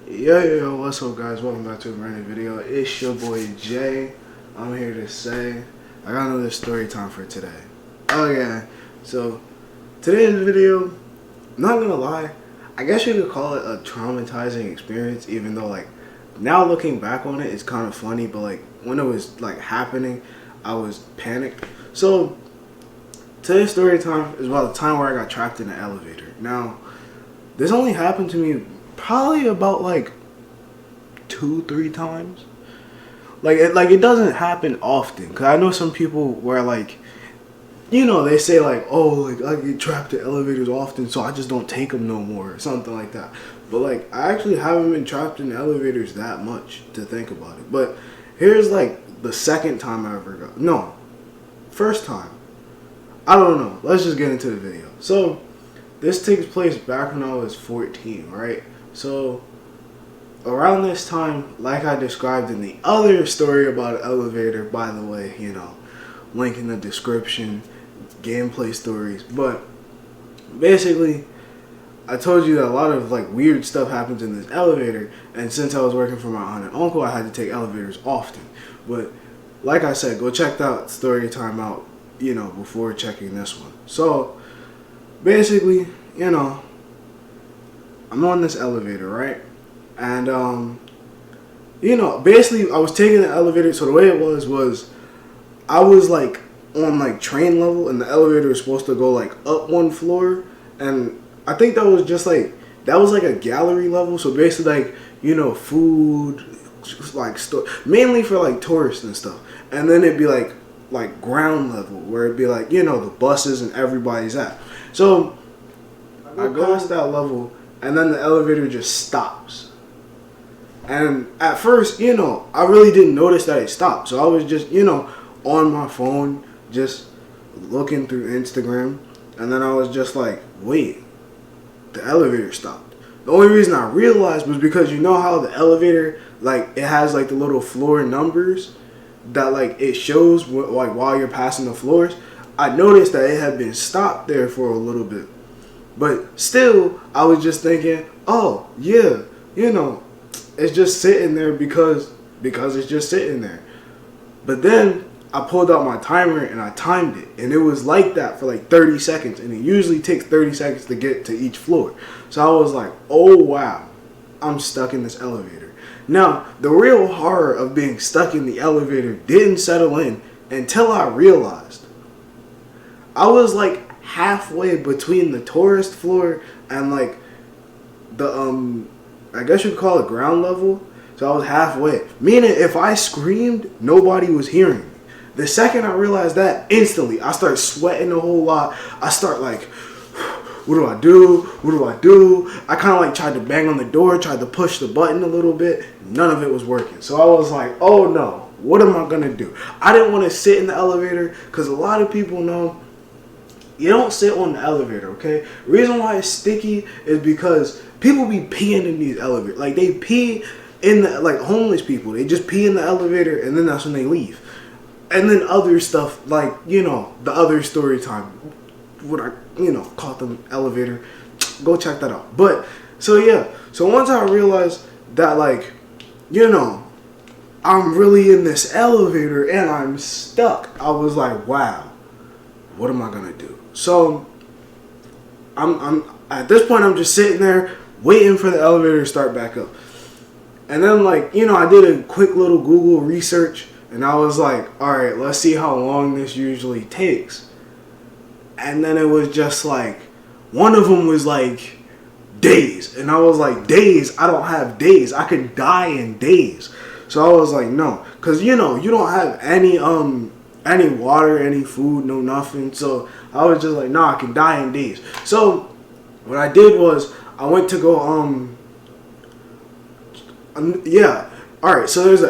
Yo, what's up guys? Welcome back to a brand new video. It's your boy Jay. I'm here to say I got another story time for today. Oh yeah, so today's video, not gonna lie, I guess you could call it a traumatizing experience, even though like now looking back on it, it's kind of funny, but like when it was like happening, I was panicked. So today's story time is about the time where I got trapped in an elevator. Now, this only happened to me probably about like 2-3 times. Like it doesn't happen often, cause I know some people where like, you know, they say like, oh, like I get trapped in elevators often, so I just don't take them no more, or something like that. But like I actually haven't been trapped in elevators that much to think about it. But here's like the second time I ever got, no, first time. I don't know. Let's just get into the video. So this takes place back when I was 14, right? So around this time, like I described in the other story about an elevator, by the way, you know, link in the description, gameplay stories. But basically, I told you that a lot of like weird stuff happens in this elevator, and since I was working for my aunt and uncle, I had to take elevators often. But like I said, go check that story time out, you know, before checking this one. So basically, you know, I'm on this elevator, right? And you know, basically I was taking the elevator, so the way it was I was like on like train level, and the elevator was supposed to go like up one floor, and I think that was just like, that was like a gallery level, so basically like, you know, food, like mainly for like tourists and stuff. And then it'd be like ground level, where it'd be like, you know, the buses and everybody's at. So I go past that level, and then the elevator just stops. And at first, you know, I really didn't notice that it stopped. So I was just, you know, on my phone, just looking through Instagram. And then I was just like, wait, the elevator stopped. The only reason I realized was because, you know how the elevator, like, it has like the little floor numbers that like it shows like while you're passing the floors. I noticed that it had been stopped there for a little bit. But still, I was just thinking, oh, yeah, you know, it's just sitting there because it's just sitting there. But then I pulled out my timer and I timed it. And it was like that for like 30 seconds. And it usually takes 30 seconds to get to each floor. So I was like, oh, wow, I'm stuck in this elevator. Now, the real horror of being stuck in the elevator didn't settle in until I realized I was like halfway between the tourist floor and like the I guess you could call it ground level. So I was halfway, meaning if I screamed, nobody was hearing me. The second I realized that, instantly I start sweating a whole lot. I start like, what do I do? What do I do? I kind of like tried to bang on the door, tried to push the button a little bit. None of it was working. So I was like, oh no, what am I gonna do? I didn't want to sit in the elevator because a lot of people know you don't sit on the elevator, okay? The reason why it's sticky is because people be peeing in these elevators. Like, they pee in the, like, homeless people. They just pee in the elevator, and then that's when they leave. And then other stuff, like, you know, the other story time. What I, you know, called them elevator. Go check that out. But, so yeah. So once I realized that, like, you know, I'm really in this elevator, and I'm stuck, I was like, wow, what am I gonna do? So I'm at this point, I'm just sitting there waiting for the elevator to start back up. And then, like, you know, I did a quick little Google research, and I was like, all right, let's see how long this usually takes. And then it was just like, one of them was like days, and I was like, days? I don't have days. I could die in days. So I was like, no, because, you know, you don't have any water, any food, no nothing. So I was just like, nah, I can die in days. So what I did was I went to go yeah. Alright, so there's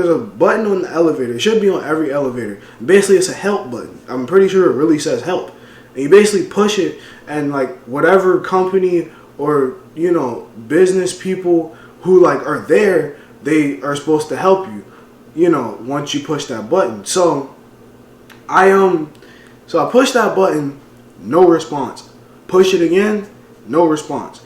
a button on the elevator. It should be on every elevator. Basically it's a help button. I'm pretty sure it really says help. And you basically push it, and like whatever company or, you know, business people who like are there, they are supposed to help you, you know, once you push that button. So I pushed that button, no response. Push it again, no response.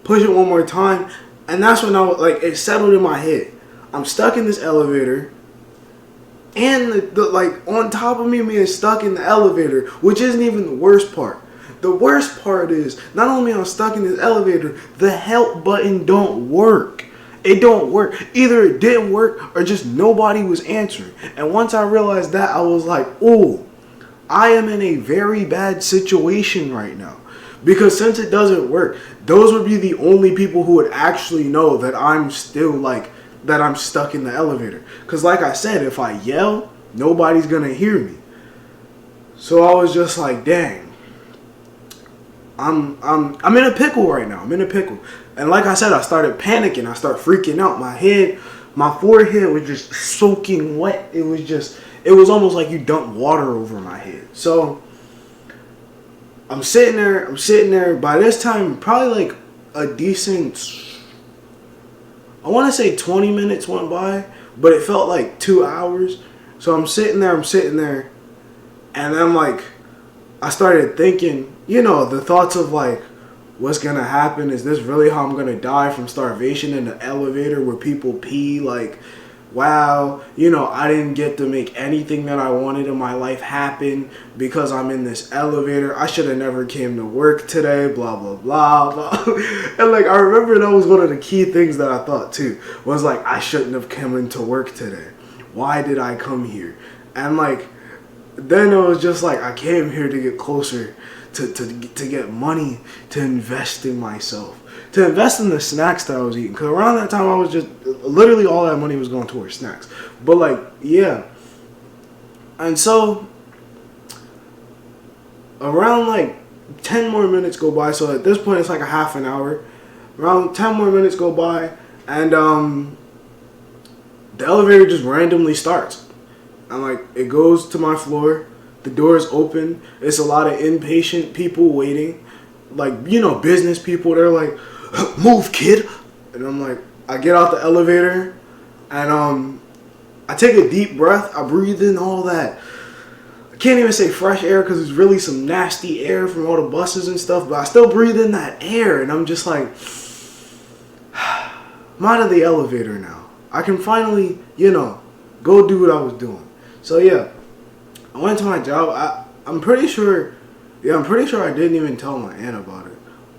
Push it one more time, And that's when I was like, it settled in my head. I'm stuck in this elevator, and like on top of me being stuck in the elevator, which isn't even the worst part. The worst part is not only am I stuck in this elevator, the help button don't work. It don't work. Either it didn't work or just nobody was answering. And once I realized that, I was like, oh, I am in a very bad situation right now. Because since it doesn't work, those would be the only people who would actually know that I'm still like, that I'm stuck in the elevator. Because like I said, if I yell, nobody's going to hear me. So I was just like, dang. I'm in a pickle right now. I'm in a pickle. And like I said, I started panicking. I started freaking out. My forehead was just soaking wet. It was almost like you dumped water over my head. So I'm sitting there. By this time, probably like a decent, I want to say 20 minutes went by, but it felt like 2 hours. So I'm sitting there, and I'm like, I started thinking, the thoughts of like, what's going to happen? Is this really how I'm going to die from starvation in the elevator where people pee? Like, wow, I didn't get to make anything that I wanted in my life happen because I'm in this elevator. I should have never came to work today, blah, blah, blah, blah. And like, I remember that was one of the key things that I thought too, was like, I shouldn't have come into work today. Why did I come here? And like, then it was just like, I came here to get closer to get money to invest in myself, to invest in the snacks that I was eating. Because around that time, I was just, literally all that money was going towards snacks. But like, yeah. And so, around like 10 more minutes go by. So at this point, it's like a half an hour. Around 10 more minutes go by, and the elevator just randomly starts. And like, it goes to my floor. The doors open. It's a lot of impatient people waiting. Like, business people. They're like, move, kid. And I'm like, I get out the elevator, and I take a deep breath. I breathe in all that. I can't even say fresh air because it's really some nasty air from all the buses and stuff, but I still breathe in that air, and I'm just like, I'm out of the elevator now. I can finally, go do what I was doing. So yeah, I went to my job. I'm pretty sure I didn't even tell my aunt about it.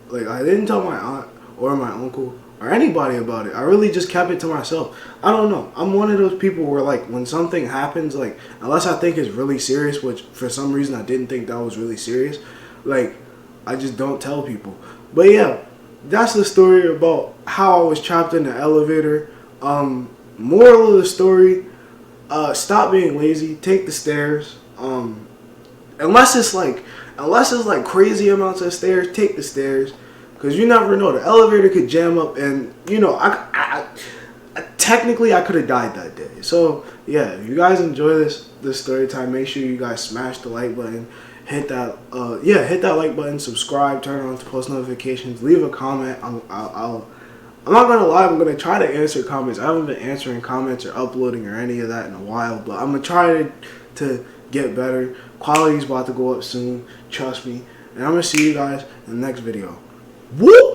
Like, I didn't tell my aunt or my uncle or anybody about it. I really just kept it to myself. I don't know. I'm one of those people where, like, when something happens, like, unless I think it's really serious, which for some reason I didn't think that was really serious, like, I just don't tell people. But yeah, that's the story about how I was trapped in the elevator. Moral of the story, stop being lazy. Take the stairs. Unless it's like crazy amounts of stairs, take the stairs, because you never know. The elevator could jam up, and I technically I could have died that day. So yeah, if you guys enjoy this story time, make sure you guys smash the like button, hit that like button, subscribe, turn on post notifications, leave a comment. I'm not gonna lie, I'm gonna try to answer comments. I haven't been answering comments or uploading or any of that in a while, but I'm gonna try to get better. Quality's about to go up soon, trust me. And I'm gonna see you guys in the next video. Woo!